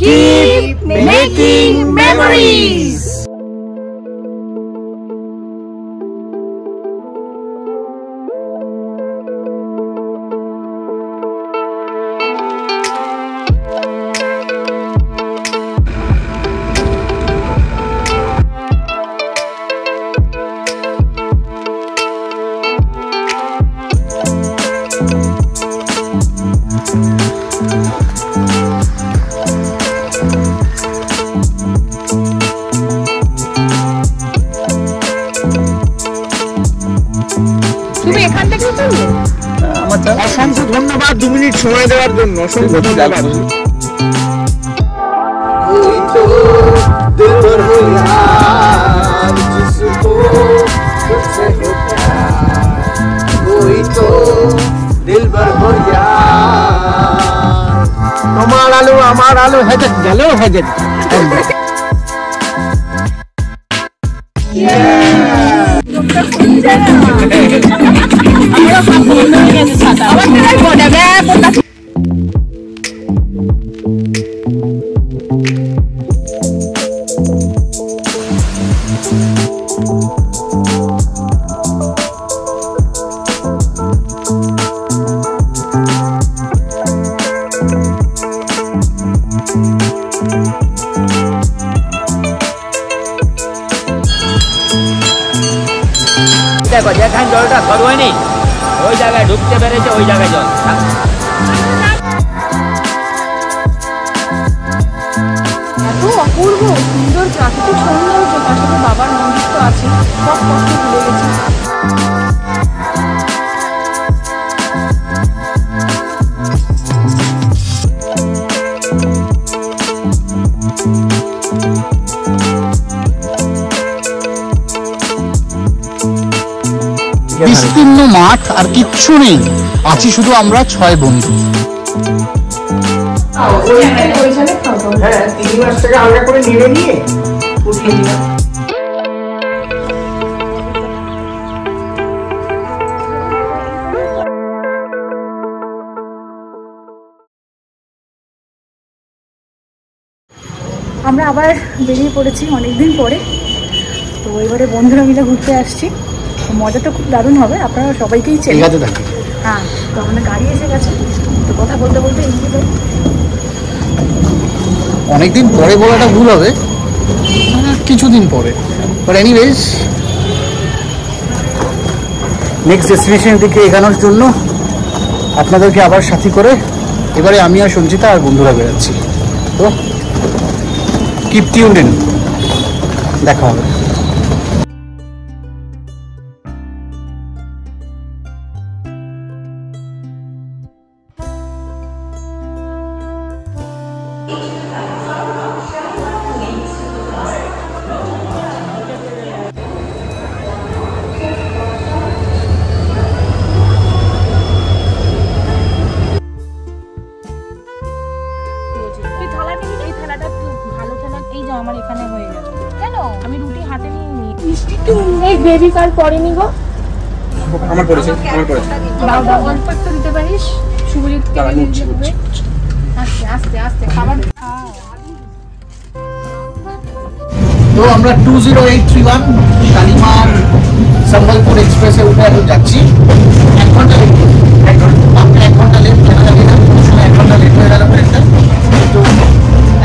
Keep making memories. অসংখ্য ধন্যবাদ 2 minute সময় দেওয়ার জন্য। অসংখ্য ধন্যবাদ। তোমার আলু আমার আলু হেজেট গেল হেজেট। দেখো যেখানে জলটা সরু হয়নি ওই জায়গায় ঢুকতে পেরেছে, ওই জায়গায় জল। এত অপূর্ব সুন্দর প্রাকৃতিক সৌন্দর্য, তার সাথে বাবার মন্দির তো আছে, সব কষ্ট ভুলে গেছে। বিস্তীর্ণ মাঠ আর কিচ্ছু নেই, আছি শুধু আমরা 6 বন্ধু। হ্যাঁ, 3 মাস থেকে আলাদা করে নিয়ে নিয়ে উঠিয়ে দিলাম। আমরা আবার বেরিয়ে পড়েছি অনেকদিন পরে। তো এবারে বন্ধুরা মিলে ঘুরতে আসছি, মজা তো খুব দারুণ হবে, আপনারা সবাইকেই চেনেন। হ্যাঁ, তো আমাদের গাড়ি এসে গেছে, তো কথা বলতে বলতে এগিয়ে যাই। অনেকদিন পরে বলাটা ভুল হবে, কিছুদিন পরে, বাট এনিওয়েজ নেক্সট ডেস্টিনেশনের দিকে এগানোর জন্য আপনাদেরকে আবার সাথী করে এবারে আমি আর সঞ্চিতা আর বন্ধুরা বেরোচ্ছি। তো কিপ টিউনড ইন, দেখা হবে। আমার এখানে হয়ে গেল কেন? আমি রুটি হাতে নিয়ে নিই। এই বেবি কার পড়েনি গো? আমার পড়েছে, আমার পড়েছে। দাও দাও, অল্প একটু দিতে পারিস? শুভজিৎকে দিয়ে দিবে। আস্তে আস্তে আস্তে খাবার। তো আমরা 20831 শালিমার সম্বলপুর এক্সপ্রেসে উঠে এখন যাচ্ছি। 1 ঘন্টা লেট, 1 ঘন্টা লেট, কেন জানি না, 1 ঘন্টা লেট হয়ে গেল ট্রেনটা। তো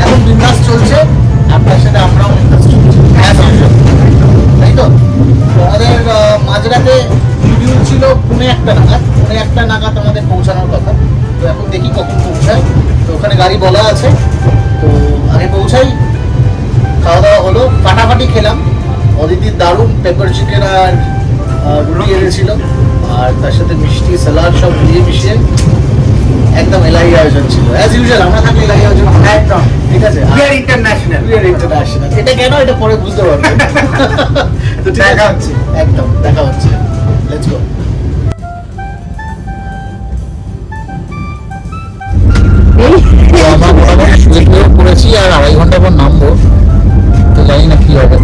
এখন বিন্দাস চলছে, আপনার সাথে আমরাও বিন্দাস চলছি, তাই তো। আমাদের মাঝরাতে শিডিউল ছিল 1:30 নাগাদ আমাদের পৌঁছানোর কথা। তো এখন দেখি কখন পৌঁছায়। তো ওখানে গাড়ি বলা আছে, তো আগে পৌঁছাই। খাওয়া দাওয়া হলো, ফাটাফাটি খেলাম। অদিতির দারুণ পেপার চিকেন আর রুটি এনেছিল, আর তার সাথে মিষ্টি স্যালাড সব দিয়ে মিশিয়ে একদম এলাহি আয়োজন ছিল। অ্যাজ ইউজুয়াল আমরা থাকি এলাহি আয়োজন, একদম ঠিক আছে। ইন্টারন্যাশনাল, এটা কেন, এটা পরে বুঝতে পারবেন। তো দেখা হচ্ছে, একদম দেখা হচ্ছে। Let's go. আমরা মোটামুটি শুয়ে পড়েছি, আর 2.5 ঘন্টা পর নামবো। তো জানি না কি হবে,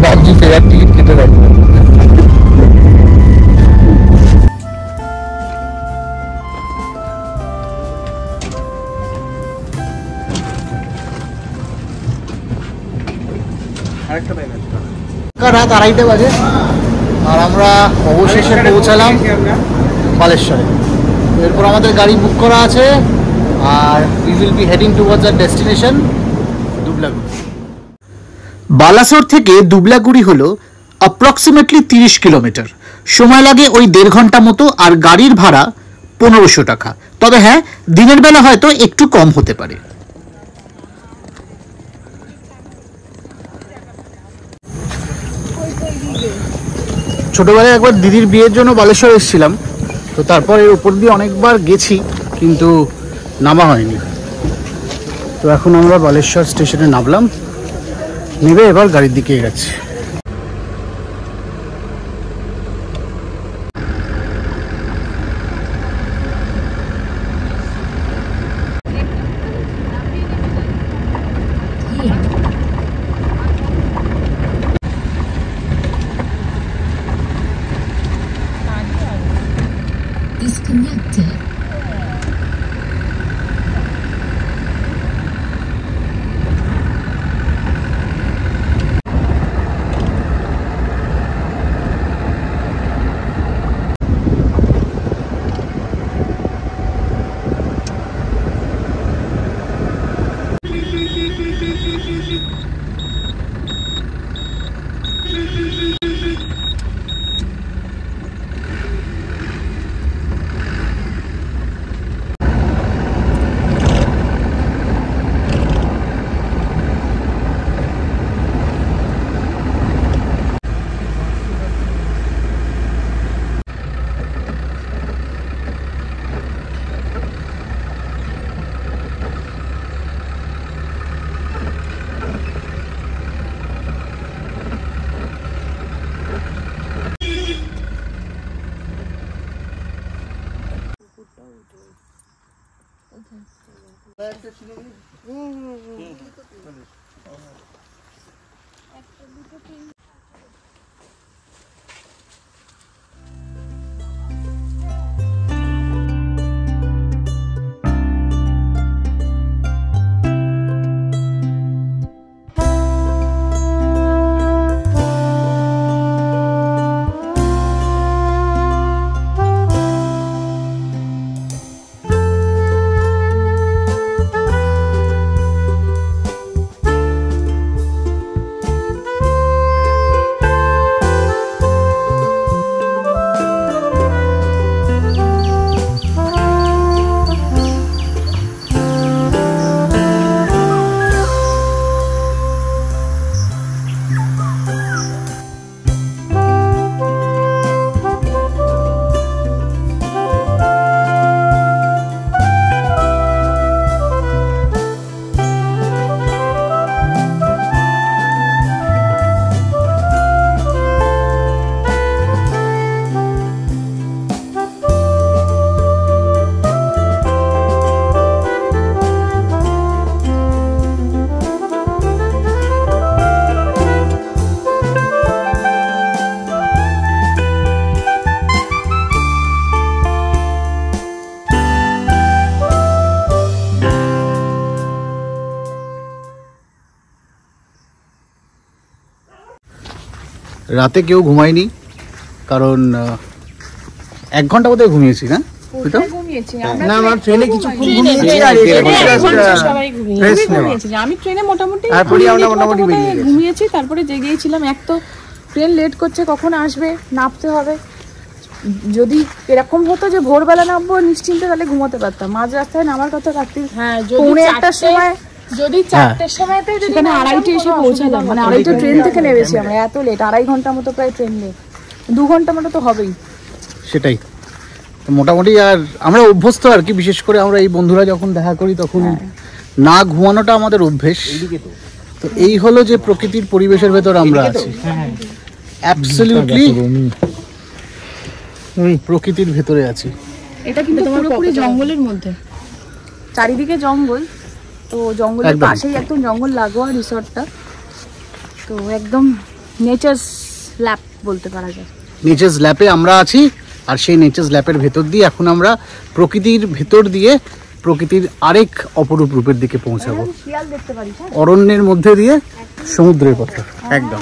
ভাবছি ফেরার টিকিট কেটে রাখবো। রাত 2:30 বাজে আর আমরা অবশেষে পৌঁছালাম বালেশ্বরে। এরপর আমাদের গাড়ি বুক করা আছে আর we will be heading towards our destination Dublaguri. Balasore থেকে দুবলাগুড়ি হলো অ্যাপ্রক্সিমেটলি 30 কিলোমিটার। সময় লাগে ওই 1.5 ঘন্টা মতো, আর গাড়ির ভাড়া 1500 টাকা। তবে হ্যাঁ, দিনের বেলা হয়তো একটু কম হতে পারে। ছোটবেলায় একবার দিদির বিয়ের জন্য বালেশ্বর এসেছিলাম, তো তারপর এর উপর দিয়ে অনেকবার গেছি কিন্তু নামা হয়নি। তো এখন আমরা বালেশ্বর স্টেশনে নামলাম, নেবে এবার গাড়ির দিকে এগোচ্ছি। Disconnected. রাতে কেউ ঘুমায়নি, কারণ 1 ঘন্টা বোধহয় ঘুমিয়েছি না? না, আমার ট্রেনে কিছুক্ষণ ঘুমিয়েছি আর আমি ট্রেনে মোটামুটি ঘুমিয়েছি, তারপরে জেগেছিলাম। এক তো ট্রেন লেট করছে, কখন আসবে, নামতে হবে। যদি এরকম হতো যে ভোরবেলা নামবো নিশ্চিন্তে, তাহলে ঘুমোতে পারতাম। মাঝ রাস্তায় নামার কথা রাত্রি 1:30টার সময়, যদি 4টের সময়তে সেখানে 2:30 এসে পৌঁছালাম, মানে 2:30 ট্রেন থেকে নেমেছি আমরা। এত লেট, 2.5 ঘন্টা মতো প্রায় ট্রেন লেট, 2 ঘন্টা মতো তো হবেই। সেটাই মোটামুটি। আর আমরা অভ্যস্ত আর কি, বিশেষ করে আমরা এই বন্ধুরা যখন দেখা করি তখন না ঘুমানোটা আমাদের অভ্যেস। তো এই হলো যে প্রকৃতির পরিবেশের ভেতর আমরা আছি, অ্যাবসলিউটলি প্রকৃতির ভেতরে আছি। এটা কিন্তু পুরোপুরি জঙ্গলের মধ্যে, চারিদিকে জঙ্গল। তো জঙ্গলের পাশেই একদম জঙ্গল লাগোয়া রিসর্টটা, তো একদম নেচার্স ল্যাব বলতে পারা যায়। নেচার্স ল্যাবে আমরা আছি, আর সেই নেচার্স ল্যাবের ভেতর দিয়ে এখন আমরা প্রকৃতির ভেতর দিয়ে প্রকৃতির আরেক অপরূপ রূপের দিকে পৌঁছাবো, অরণ্যের মধ্যে দিয়ে সমুদ্রের পথে। একদম।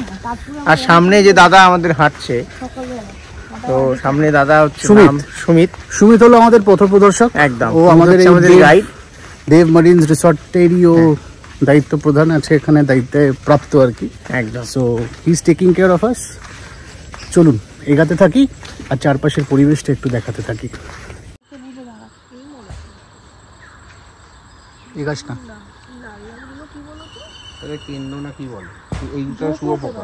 আর সামনে যে দাদা আমাদের হাঁটছে, তো সামনে দাদা হচ্ছে সুমিত হলো আমাদের পথপ্রদর্শক। একদম, ও আমাদের গাইড। দেব মারিন্স রিসর্টেরই ও দায়িত্ব প্রধান আছে, এখানে দায়িত্বে প্রাপ্ত আর কি। একদম। So he is taking care of us. চলুন এগাতে থাকি আর চারপাশের পরিবেশটা একটু দেখাতে থাকি। এগাস না, কেন্দ্র না কি বলে, এইটা শুয়োপোকা।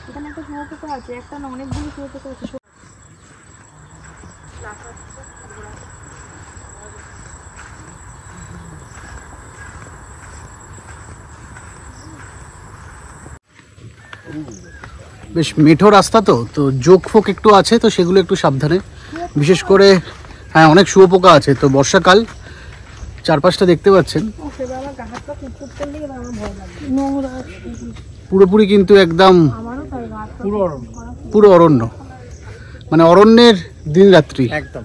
এখানে একটা শুয়োপোকা আছে, একটা না অনেকগুলো শুয়োপোকা আছে। বেশ মেঠো রাস্তা, তো জোক ফোক একটু আছে, তো সেগুলো একটু সাবধানে, বিশেষ করে হ্যাঁ অনেক শুয়োপোকা আছে। তো বর্ষাকাল, চারপাশটা দেখতে পাচ্ছেন পুরোপুরি কিন্তু একদম পুরো অরণ্য, মানে অরণ্যের দিন রাত্রি একদম।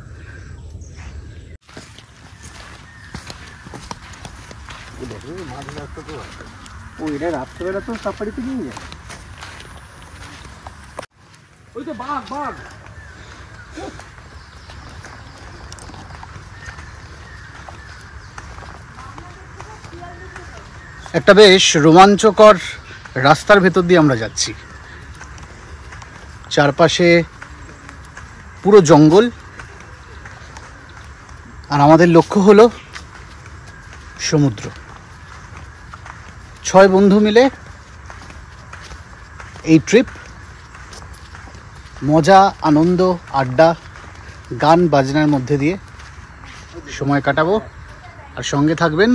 রাত্রেবেলা তো সাফারিতে নিয়ে যায়। ওই তো বাঘ। একটা বেশ রোমাঞ্চকর রাস্তার ভেতর দিয়ে আমরা যাচ্ছি। চারপাশে পুরো জঙ্গল, আর আমাদের লক্ষ্য হলো সমুদ্র। 6 বন্ধু মিলে এই ট্রিপ, মজা, আনন্দ, আড্ডা, গান বাজনার মধ্যে দিয়ে সময় কাটাবো, আর সঙ্গে থাকবেন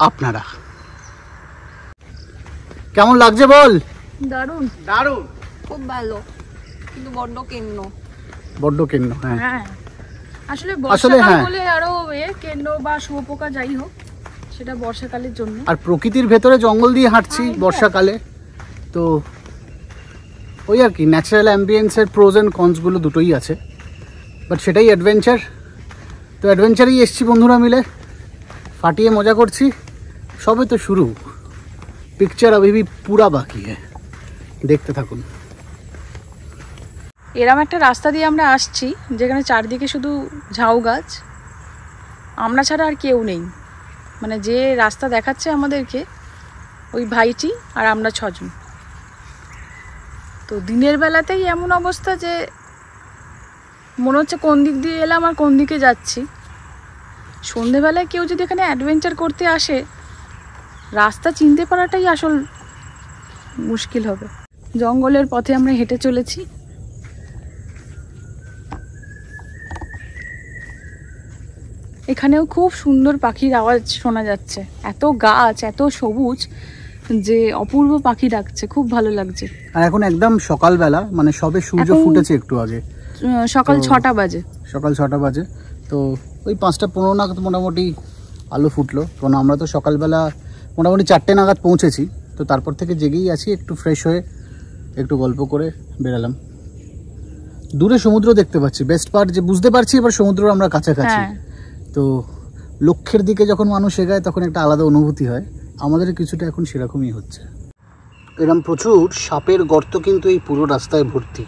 আপনারা। কেমন লাগছে বল? দারুণ দারুণ, খুব ভালো, কিন্তু বড্ড কেন্ন। হ্যাঁ আসলে বর্ষাকাল বলে আরো কেন্ন বা শুয়োপোকা যাই হোক, সেটা বর্ষাকালের জন্য। আর প্রকৃতির ভেতরে জঙ্গল দিয়ে হাঁটছি বর্ষাকালে, তো ওই আর কি ন্যাচারাল অ্যাম্বিয়েন্সের প্রোজ অ্যান্ড কনসগুলো দুটোই আছে, বাট সেটাই অ্যাডভেঞ্চার। তো অ্যাডভেঞ্চারেই এসছি বন্ধুরা মিলে, ফাটিয়ে মজা করছি। সবে তো শুরু, পিকচার अभी भी पूरा बाकी है, দেখতে থাকুন। এরম একটা রাস্তা দিয়ে আমরা আসছি যেখানে চারদিকে শুধু ঝাউ গাছ, আমরা ছাড়া আর কেউ নেই। মানে যে রাস্তা দেখাচ্ছে আমাদেরকে ওই ভাইটি আর আমরা 6 জন। তো দিনের বেলাতেই এমন অবস্থা যে মনে হচ্ছে কোন দিক দিয়ে এলাম আর কোন দিকে যাচ্ছি। সন্ধেবেলায় কেউ যদি এখানে অ্যাডভেঞ্চার করতে আসে, রাস্তা চিনতে পারাটাই আসল মুশকিল হবে। জঙ্গলের পথে আমরা হেঁটে চলেছি। এখানেও খুব সুন্দর পাখির আওয়াজ শোনা যাচ্ছে, এত গাছ, এত সবুজ যে অপূর্ব পাখি ডাকছে, খুব ভালো লাগছে। আর এখন একদম সকালবেলা, মানে সবে সূর্য ফুটেছে একটু আগে, সকাল 6টা বাজে। সকাল 6টা বাজে, তো ওই 5টা 15 নাগাদ মোটামুটি আলো ফুটলো। কারণ আমরা তো সকালবেলা মোটামুটি 4টে নাগাদ পৌঁছেছি, তো তারপর থেকে জেগেই আছি, একটু ফ্রেশ হয়ে একটু গল্প করে বেরালাম। দূরে সমুদ্র দেখতে পাচ্ছি, বেস্ট পার্ট যে বুঝতে পারছি এবার সমুদ্র আমরা কাছাকাছি। তো লক্ষ্যের দিকে যখন মানুষ এগায় তখন একটা আলাদা অনুভূতি হয়, আমাদের কিছুটা এখন সেরকমই হচ্ছে। এরকম প্রচুর সাপের গর্ত কিন্তু এই পুরো রাস্তায় ভর্তি।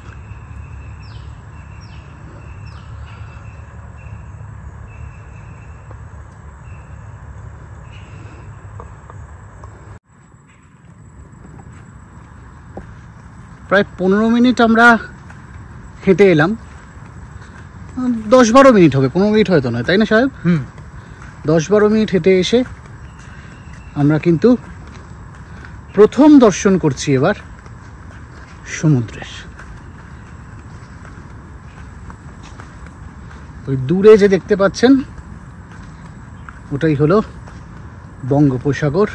প্রায় 15 মিনিট আমরা হেঁটে এলাম, 10-12 মিনিট হবে, 15 মিনিট হয়তো নয়, তাই না সাহেব? 10-12 মিনিট হেঁটে এসে আমরা কিন্তু প্রথম দর্শন করছি এবার সমুদ্রের। ওই দূরে যে দেখতে পাচ্ছেন ওটাই হলো বঙ্গোপসাগর,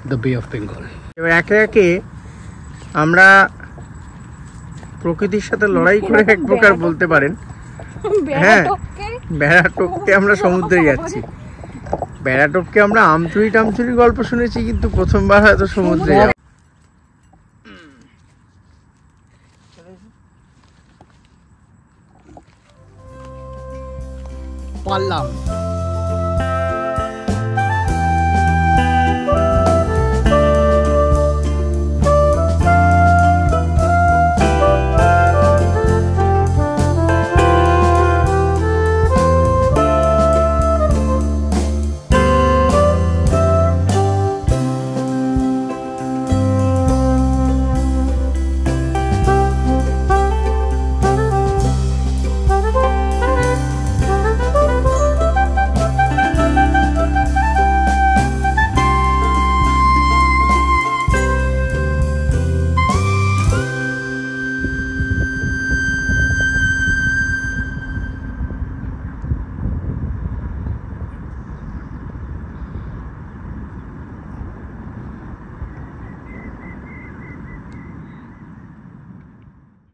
দ্য বে অফ বেঙ্গল। এবার একে একে আমরা প্রকৃতির সাথে লড়াই করে এক প্রকার বলতে পারেন, হ্যাঁ, বেড়া টপকে আমরা সমুদ্রে যাচ্ছি। বেড়া টপকে আমরা আমচুরি টামচুরি গল্প শুনেছি, কিন্তু প্রথমবার হয়তো সমুদ্রে যাবো। পারলাম।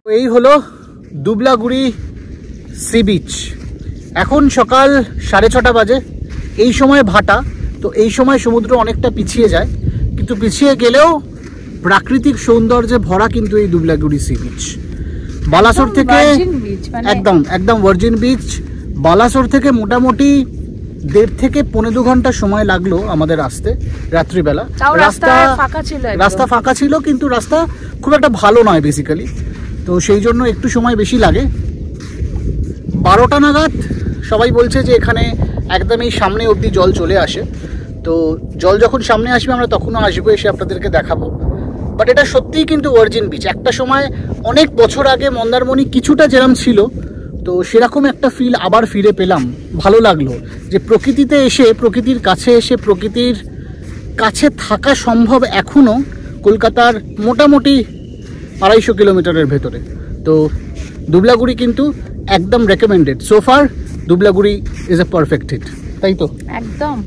এই হলো দুবলাগুড়ি সি বিচ। এখন সকাল 6:30 বাজে। এই সময় ভাটা, তো এই সময় সমুদ্র অনেকটা পিছিয়ে যায়, কিন্তু পিছিয়ে গেলেও প্রাকৃতিক সৌন্দর্যে ভরা কিন্তু এই দুবলাগুড়ি সি বিচ। বালাসোর থেকে একদম ভার্জিন বিচ। বালাসোর থেকে মোটামুটি 1.5 থেকে 1.5 ঘন্টা সময় লাগলো আমাদের আসতে রাত্রিবেলা। রাস্তা ফাঁকা ছিল, কিন্তু রাস্তা খুব একটা ভালো নয় বেসিক্যালি, তো সেই জন্য একটু সময় বেশি লাগে। 12টা নাগাদ সবাই বলছে যে এখানে একদম এই সামনে অবধি জল চলে আসে, তো জল যখন সামনে আসবে আমরা তখনও আসবো, এসে আপনাদেরকে দেখাবো। বাট এটা সত্যিই কিন্তু ভার্জিন বিচ। একটা সময় অনেক বছর আগে মন্দারমণি কিছুটা যেরকম ছিল, তো সেরকম একটা ফিল আবার ফিরে পেলাম। ভালো লাগলো যে প্রকৃতিতে এসে, প্রকৃতির কাছে এসে, প্রকৃতির কাছে থাকা সম্ভব এখনও কলকাতার মোটামুটি 250 কিলোমিটারের ভেতরে। তো দুবলাগুড়ি কিন্তু একদম recommended. So far Dublaguri is a perfect hit, তাই তো? একদম।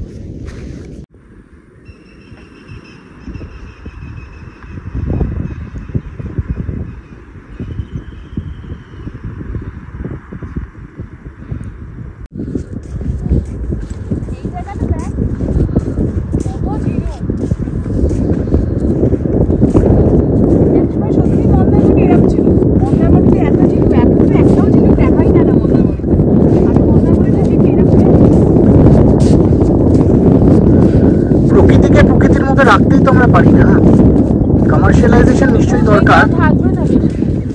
রাখতেই তো আমরা পারি না। কমার্শিয়ালাইজেশন নিশ্চয়ই দরকার,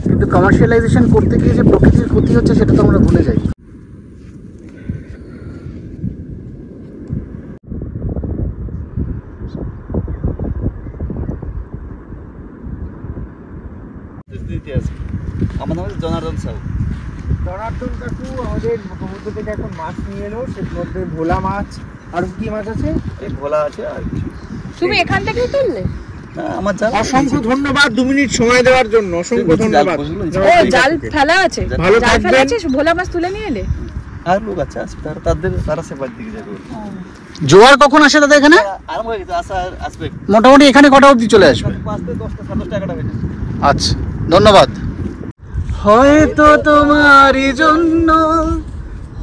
কিন্তু কমার্শিয়ালাইজেশন করতে গিয়ে যে প্রকৃতির ক্ষতি হচ্ছে সেটা তো আমরা ভুলে যাই। আমার নাম জনার্দন সাউ। জনার্দন কাকু আমাদের সমুদ্র থেকে এখন মাছ নিয়ে এলো, সের মধ্যে ভোলা মাছ আর কি মাছ আছে? এই ভোলা আছে আর কিছু। তুমি এখান থেকেই তুললে? না, আমার জাল। অসংখ্য ধন্যবাদ 2 মিনিট সময় দেওয়ার জন্য, অসংখ্য ধন্যবাদ। ও জাল ফেলা আছে, ভালো জাল ফেলা থাকবেন। আছে, ভোলা মাছ তুলে নিয়ে এলে? আর লোক আছে, তারা সেবার দিকে যাবে। জোয়ার কখন আসে দাদা এখানে? আরম্ভ হয়ে গেছে, আসবে মোটামুটি এখানে কটা অবধি চলে আসবে? 5 থেকে 10টা 10 টাকাটা বেশি। আচ্ছা, ধন্যবাদ। হয়তো তোমারই জন্য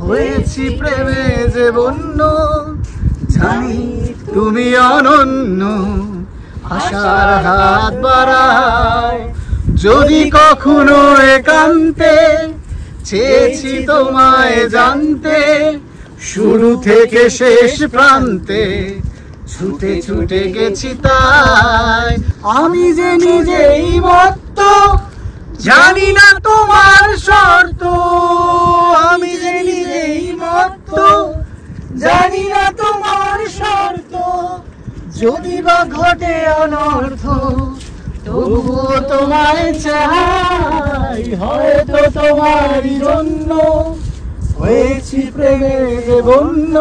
হয়েছি প্রেমে যে বন্য, জানি তুমি অনন্য, আশার হাত বাড়াও। যদি কখনো একান্তে চেয়েছি তোমায় জানতে, শুরু থেকে শেষ প্রান্তে ছুটে ছুটে গেছি তাই। আমি যে নিজেই মত্ত, জানি না তোমার শর্ত। আমি যে নিজেই মত্ত, জানি না তোমার শর্ত। যদি বা ঘটে অনর্থ, তবুও তোমায় চাই। হয়তো তোমারই জন্য হয়েছি প্রেমে যে বন্য,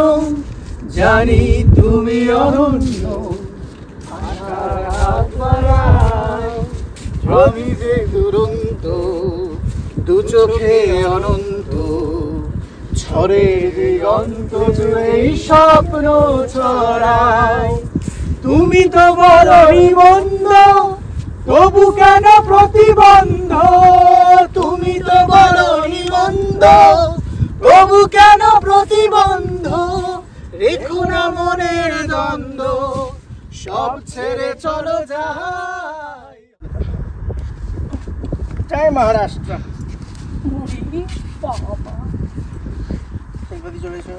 জানি তুমি অনন্য, আশার হাত বাড়াও। আমি যে দুরন্ত, দু চোখে অনন্ত, ঝড়ে দিগন্ত জুড়ে স্বপ্ন ছড়াই। তুমি তো বড়ই মন্দ, তবু কেন প্রতিবন্ধ? তুমি তো বড়ই মন্দ, তবু কেন প্রতিবন্ধ? রেখো না মনের দ্বন্দ্ব, সব ছেড়ে চলো যাই। জয় মহারাষ্ট্র। চলে এসো।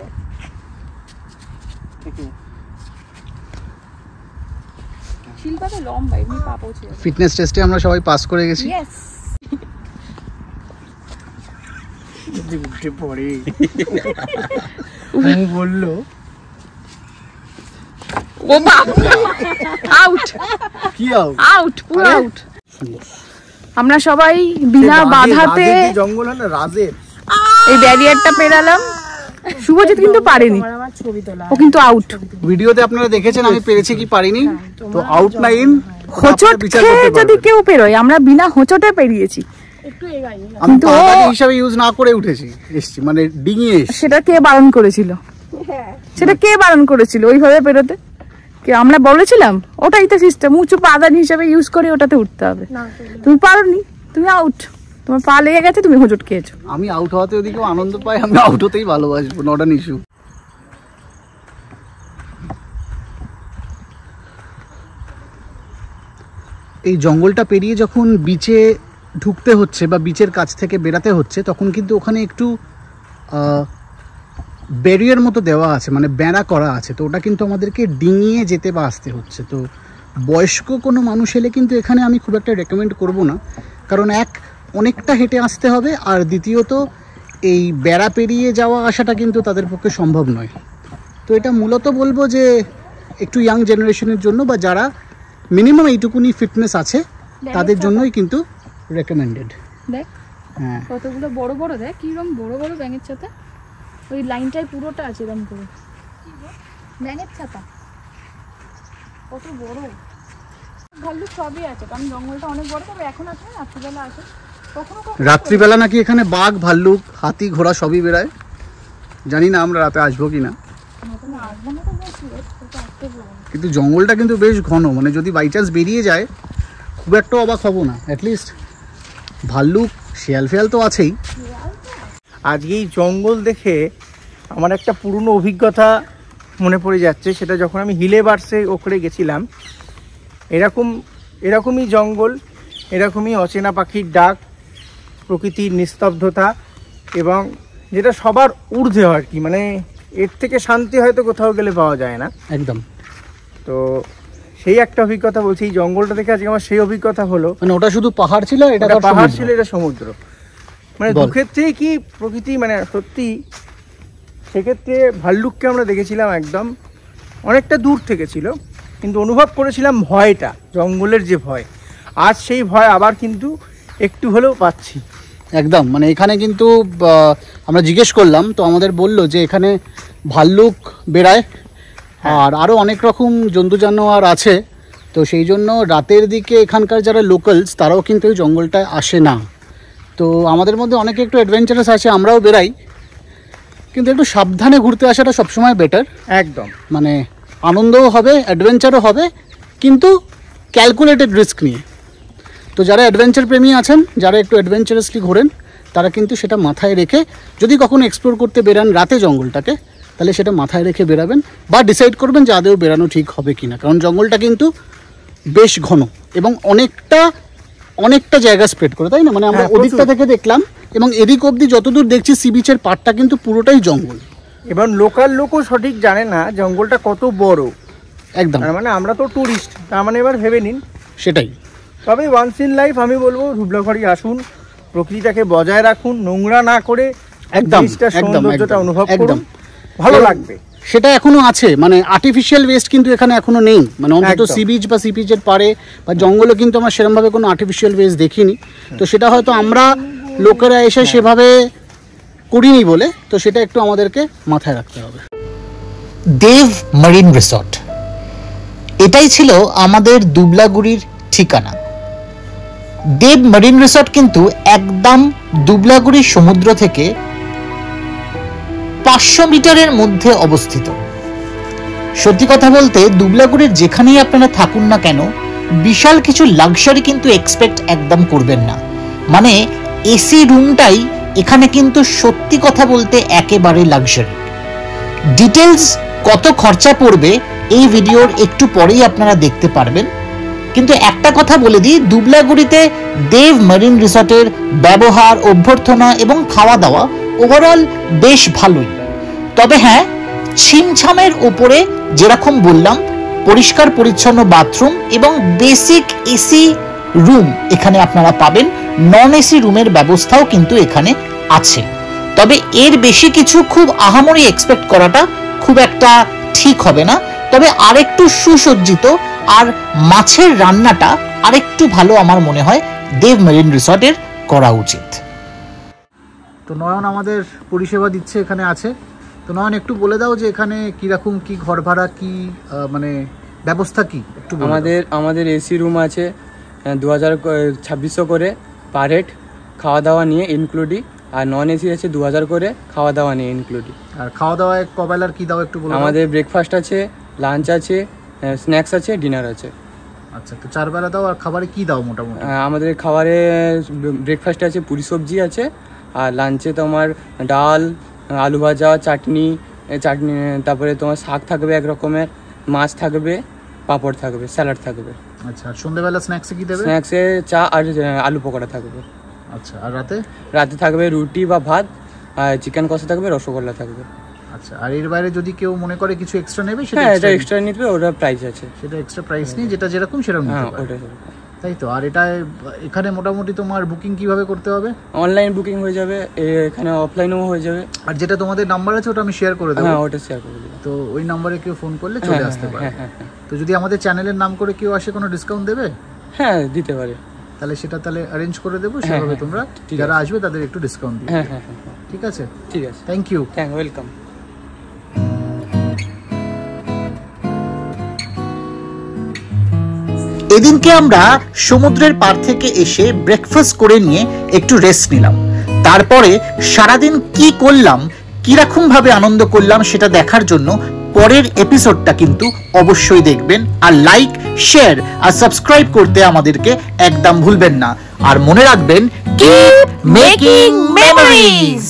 শিলপাটা লম্বা, এমনি পা পৌঁছে যাবে। ফিটনেস টেস্টে আমরা সবাই পাস করে গেছি। ইয়েস। উঠে পড়ে বললো ও বাপ, আউট। কি আউট, পুরো আউট। আমরা সবাই বিনা বাধাতে জঙ্গল না রাজের এই ব্যারিয়ারটা পেরালাম। শুভজিৎ কিন্তু পারেনি, ও কিন্তু আউট। ভিডিওতে আপনারা দেখেছেন আমি পেরেছি কি পারিনি, তো আউট না ইন হোঁচট খেয়ে যদি কেউ পেরোয়, আমরা বিনা হোঁচটে পেরিয়েছি। আমি পাতালি হিসাবে ইউজ না করে উঠেছি, এসছি মানে ডিঙিয়ে এসছি। সেটা কে বারণ করেছিল? সেটা কে বারণ করেছিল ওইভাবে পেরোতে? কে আমরা বলেছিলাম? ওটাই তো সিস্টেম, উঁচু পাদানি হিসাবে ইউজ করে ওটাতে উঠতে হবে। তুমি পারোনি, তুমি আউট। তোমার পা লেগে গেছে, তুমি হোঁচট খেয়েছো। আমি আউট হওয়াতে ওদিকেও আনন্দ পাই, আমি আউট হতেই ভালোবাসবো, নট অ্যান ইস্যু। এই জঙ্গলটা পেরিয়ে যখন বিচে ঢুকতে হচ্ছে বা বিচের কাছ থেকে বেরাতে হচ্ছে, তখন কিন্তু ওখানে একটু ব্যারিয়ার মতো দেওয়া আছে, মানে বেড়া করা আছে। তো ওটা কিন্তু আমাদেরকে ডিঙিয়ে যেতে বা আসতে হচ্ছে। তো বয়স্ক কোনো মানুষ এলে কিন্তু এখানে আমি খুব একটা রেকমেন্ড করব না, কারণ অনেকটা হেঁটে আসতে হবে, আর দ্বিতীয়ত এই বেড়া পেরিয়ে যাওয়া আসাটা কিন্তু তাদের পক্ষে সম্ভব নয়। তো এটা মূলত বলবো যে একটু ইয়াং জেনারেশনের জন্য বা যারা মিনিমাম এইটুকুনি ফিটনেস আছে তাদের জন্যই কিন্তু রেকমেন্ডেড। দেখ হ্যাঁ, কতগুলো বড় বড়, দেখ কিরকম বড় বড় ব্যাঙের ছাতা, ওই লাইনটাই পুরোটা আছে এরকম করে ব্যাঙের ছাতা, কত বড়। ভাল্লুক সবই আছে, কারণ জঙ্গলটা অনেক বড়। তবে এখন আসে না, রাত্রিবেলা আসে কখনো কখনো। রাত্রিবেলা নাকি এখানে বাঘ, ভাল্লুক, হাতি, ঘোড়া সবই বেড়ায়। জানি না আমরা রাতে আসবো কিনা, আসবো না তো বলছি, আসতে বলবো। কিন্তু জঙ্গলটা কিন্তু বেশ ঘন, মানে যদি বাই চান্স বেরিয়ে যায় খুব একটা অবাক হব না। অ্যাটলিস্ট ভাল্লুক, শিয়াল ফিয়াল তো আছেই। আজকে এই জঙ্গল দেখে আমার একটা পুরনো অভিজ্ঞতা মনে পড়ে যাচ্ছে। সেটা যখন আমি হিলে বার্সে ওখানে গেছিলাম, এরকমই জঙ্গল, এরকমই অচেনা পাখির ডাক, প্রকৃতির নিস্তব্ধতা, এবং যেটা সবার ঊর্ধ্বে আর কি, মানে এর থেকে শান্তি হয়তো কোথাও গেলে পাওয়া যায় না একদম। তো সেই একটা অভিজ্ঞতা বলছি, এই জঙ্গলটা দেখে আজকে আমার সেই অভিজ্ঞতা হলো। মানে ওটা শুধু পাহাড় ছিল, এটা পাহাড় ছিল, এটা সমুদ্র। মানে দুক্ষেত্রেই কি প্রকৃতি, মানে সত্যি। সেক্ষেত্রে ভাল্লুককে আমরা দেখেছিলাম একদম অনেকটা দূর থেকে ছিল, কিন্তু অনুভব করেছিলাম ভয়টা, জঙ্গলের যে ভয়। আজ সেই ভয় আবার কিন্তু একটু হলেও পাচ্ছি। একদম, মানে এখানে কিন্তু আমরা জিজ্ঞেস করলাম, তো আমাদের বললো যে এখানে ভাল্লুক বেড়ায় আর আরও অনেক রকম জন্তু জানোয়ার আছে। তো সেই জন্য রাতের দিকে এখানকার যারা লোকালস তারাও কিন্তু এই জঙ্গলটায় আসে না। তো আমাদের মধ্যে অনেকে একটু অ্যাডভেঞ্চারাস আছে, আমরাও বেরাই, কিন্তু একটু সাবধানে ঘুরতে আসাটা সবসময় বেটার। একদম, মানে আনন্দও হবে, অ্যাডভেঞ্চারও হবে, কিন্তু ক্যালকুলেটেড রিস্ক নিয়ে। তো যারা অ্যাডভেঞ্চার প্রেমী আছেন, যারা একটু অ্যাডভেঞ্চারাসলি ঘোরেন, তারা কিন্তু সেটা মাথায় রেখে যদি কখনো এক্সপ্লোর করতে বেরান রাতে জঙ্গলটাকে, তাহলে সেটা মাথায় রেখে বেরাবেন বা ডিসাইড করবেন যে আদেও বেরানো ঠিক হবে কি না। কারণ জঙ্গলটা কিন্তু বেশ ঘন এবং অনেকটা জায়গা স্প্রেড করে, তাই না? মানে আমরা ওদিকটা থেকে দেখলাম এবং এদিক অবধি যতদূর দেখছি সি বিচের পাড়টা কিন্তু পুরোটাই জঙ্গল। এবং লোকাল লোকও সঠিক জানে না জঙ্গলটা কত বড়। একদম, মানে আমরা তো টুরিস্ট, তার মানে এবার ভেবে নিন। সেটাই। তবে ওয়ান্স ইন লাইফ আমি বলবো ধুবলাঘড়ি আসুন, প্রকৃতিটাকে বজায় রাখুন, নোংরা না করে একদম সৌন্দর্যটা অনুভব করুন, ভালো লাগবে। সেটা এখনো আছে, মানে আর্টিফিশিয়াল ওয়েস্ট কিন্তু এখানে এখনো নেই, মানে অন্তত সি বিচ বা সি বিচের পারে বা জঙ্গলে কিন্তু আমরা সেরকমভাবে কোনো আর্টিফিশিয়াল ওয়েস্ট দেখিনি। তো সেটা হয়তো আমরা লোকেরা এসে সেভাবে করিনি বলে, তো সেটা একটু আমাদেরকে মাথায় রাখতে হবে। দেব মারিন রিসর্ট, এটাই ছিল আমাদের দুবলাগুড়ির ঠিকানা। দেব মারিন রিসর্ট কিন্তু একদম দুবলাগুড়ির সমুদ্র থেকে 500 মিটারের মধ্যে অবস্থিত। সত্যি কথা বলতে দুবলাগুড়ির যেখানেই আপনারা থাকুন না কেন, বিশাল কিছু লাক্সারি কিন্তু এক্সপেক্ট একদম করবেন না। মানে এসি রুমটাই এখানে কিন্তু সত্যি কথা বলতে একেবারে লাক্সারি। ডিটেলস কত খরচা পড়বে এই ভিডিওর একটু পরেই আপনারা দেখতে পারবেন। কিন্তু একটা কথা বলে দিই, দুবলাগুড়িতে দেব মারিন রিসর্টের ব্যবহার, অভ্যর্থনা এবং খাওয়া দাওয়া ওভারঅল বেশ ভালোই। তবে হ্যাঁ, ছিমছামের উপরে যেরকম বললাম, পরিষ্কার পরিচ্ছন্ন বাথরুম এবং বেসিক এসি রুম এখানে আপনারা পাবেন। নন এসি রুমের ব্যবস্থাও কিন্তু এখানে আছে। তবে এর বেশি কিছু খুব আহামরি এক্সপেক্ট করাটা খুব একটা ঠিক হবে না। তবে আরেকটু সুসজ্জিত আর মাছের রান্নাটা আরেকটু ভালো আমার মনে হয় দেব মেরিন রিসর্টের করা উচিত। তো নয়ন আমাদের পরিষেবা দিচ্ছে, এখানে আছে। তো নয়ন একটু বলে দাও যে এখানে কিরকম কি ঘর ভাড়া, কি মানে ব্যবস্থা কি একটু বলে দাও। আমাদের এসি রুম আছে 2600 করে পার হেড, খাওয়া দাওয়া নিয়ে ইনক্লুডিং। আর নন এসি আছে 2000 করে, খাওয়া দাওয়া নিয়ে ইনক্লুডিং। আর খাওয়া দাওয়ায় কবেলার কি দাও একটু বলো। আমাদের ব্রেকফাস্ট আছে, লাঞ্চ আছে, স্ন্যাক্স আছে, ডিনার আছে। আচ্ছা, তো 4 বেলা দাও, আর খাবারে কি দাও মোটামুটি? আমাদের খাবারে ব্রেকফাস্টে আছে পুরি সবজি আছে, আর লাঞ্চে তোমার ডাল, আলু ভাজা, চাটনি, তারপরে তোমার শাক থাকবে এক রকমের, মাছ থাকবে, পাঁপড় থাকবে, স্যালাড থাকবে। আচ্ছা, আর সন্ধ্যেবেলা স্ন্যাক্সে কি দেবে? স্ন্যাক্সে চা আর আলু পকোড়া থাকবে। আচ্ছা, আর রাতে? রাতে থাকবে রুটি বা ভাত, আর চিকেন কষা থাকবে, রসগোল্লা থাকবে। আচ্ছা, আর এর বাইরে যদি কেউ মনে করে কিছু এক্সট্রা নেবে সেটা? হ্যাঁ, এটা এক্সট্রা নিতে হবে, ওটা প্রাইস আছে, সেটা এক্সট্রা প্রাইস নেই, যেটা যেরকম সেরকম নিতে হ্যাঁ পারে। ওটা। তাই তো। আর এটা এখানে মোটামুটি তোমার বুকিং কিভাবে করতে হবে? অনলাইন বুকিং হয়ে যাবে, এখানে অফলাইনেও হয়ে যাবে। আর যেটা তোমাদের নাম্বার আছে ওটা আমি শেয়ার করে দেবো। হ্যাঁ, ওটা শেয়ার করে দেবো। তো ওই নাম্বারে কেউ ফোন করলে চলে আসতে পারে। তো যদি আমাদের চ্যানেলের নাম করে কেউ আসে, কোনো ডিসকাউন্ট দেবে? হ্যাঁ, দিতে পারে। তাহলে সেটা তাহলে অ্যারেঞ্জ করে দেবো, সেভাবে তোমরা যারা আসবে তাদের একটু ডিসকাউন্ট দিবে। হ্যাঁ, ঠিক আছে, ঠিক আছে, থ্যাংক ইউ। ওয়েলকাম। এদিনকে আমরা সমুদ্রের পার থেকে এসে ব্রেকফাস্ট করে নিয়ে একটু রেস্ট নিলাম। তারপরে সারাদিন কি করলাম, কিরকম ভাবে আনন্দ করলাম সেটা দেখার জন্য পরের এপিসোডটা কিন্তু অবশ্যই দেখবেন, আর লাইক, শেয়ার আর সাবস্ক্রাইব করতে আমাদেরকে একদম ভুলবেন না। আর মনে রাখবেন, কিপ মেকিং মেমোরিজ।